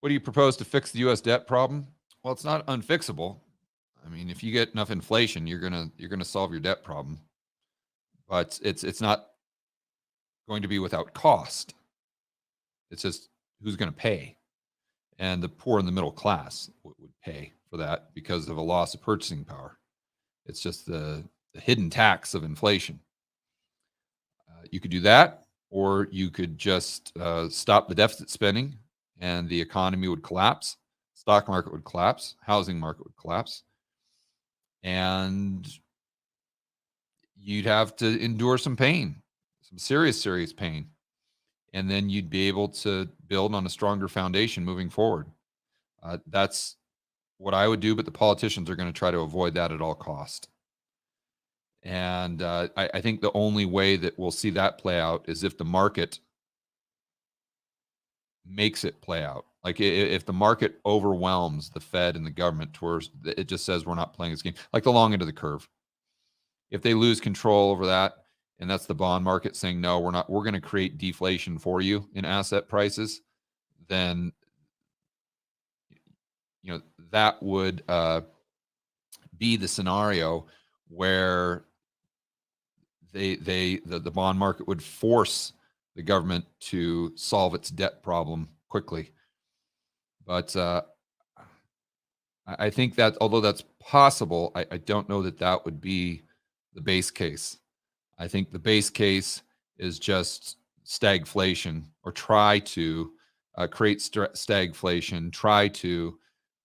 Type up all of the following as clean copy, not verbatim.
What do you propose to fix the U.S. debt problem? Well, it's not unfixable. I mean, if you get enough inflation, you're gonna solve your debt problem. But it's not going to be without cost. It's just who's going to pay, and the poor and the middle class would pay for that because of a loss of purchasing power. It's just the hidden tax of inflation. You could do that, or you could just stop the deficit spending, and the economy would collapse, stock market would collapse, housing market would collapse, and you'd have to endure some pain, some serious pain, and then you'd be able to build on a stronger foundation moving forward. That's what I would do, but the politicians are going to try to avoid that at all cost. And I think the only way that we'll see that play out is if the market makes it play out. Like if the market overwhelms the Fed and the government towards, it just says we're not playing this game, like the long end of the curve. If they lose control over that, and that's the bond market saying, no, we're not, we're going to create deflation for you in asset prices, then, that would be the scenario where the bond market would force the government to solve its debt problem quickly. But I think that although that's possible, I don't know that that would be the base case. I think the base case is just stagflation, or try to create stagflation, try to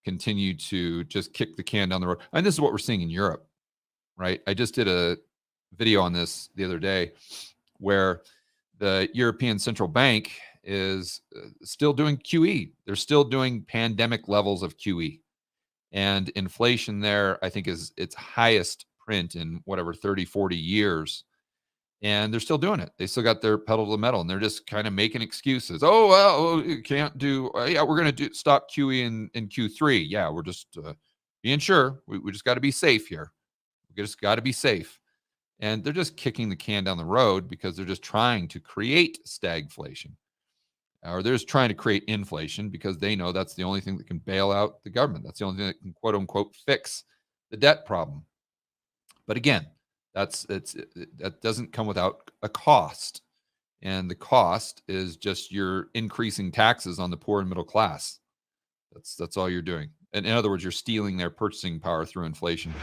continue to just kick the can down the road. And this is what we're seeing in Europe, right? I just did a video on this the other day where the European Central Bank is still doing QE. They're still doing pandemic levels of QE. And inflation there, I think, is its highest print in whatever 30, 40 years. And they're still doing it. They still got their pedal to the metal, and they're just kind of making excuses. Oh, well, you can't do, yeah, we're going to stop QE in Q3. Yeah, we're just being sure. We just got to be safe here. We just got to be safe. And they're just kicking the can down the road because they're just trying to create stagflation. Or they're just trying to create inflation because they know that's the only thing that can bail out the government. That's the only thing that can, quote unquote, fix the debt problem. But again, that doesn't come without a cost. And the cost is just you're increasing taxes on the poor and middle class. That's all you're doing. And in other words, you're stealing their purchasing power through inflation.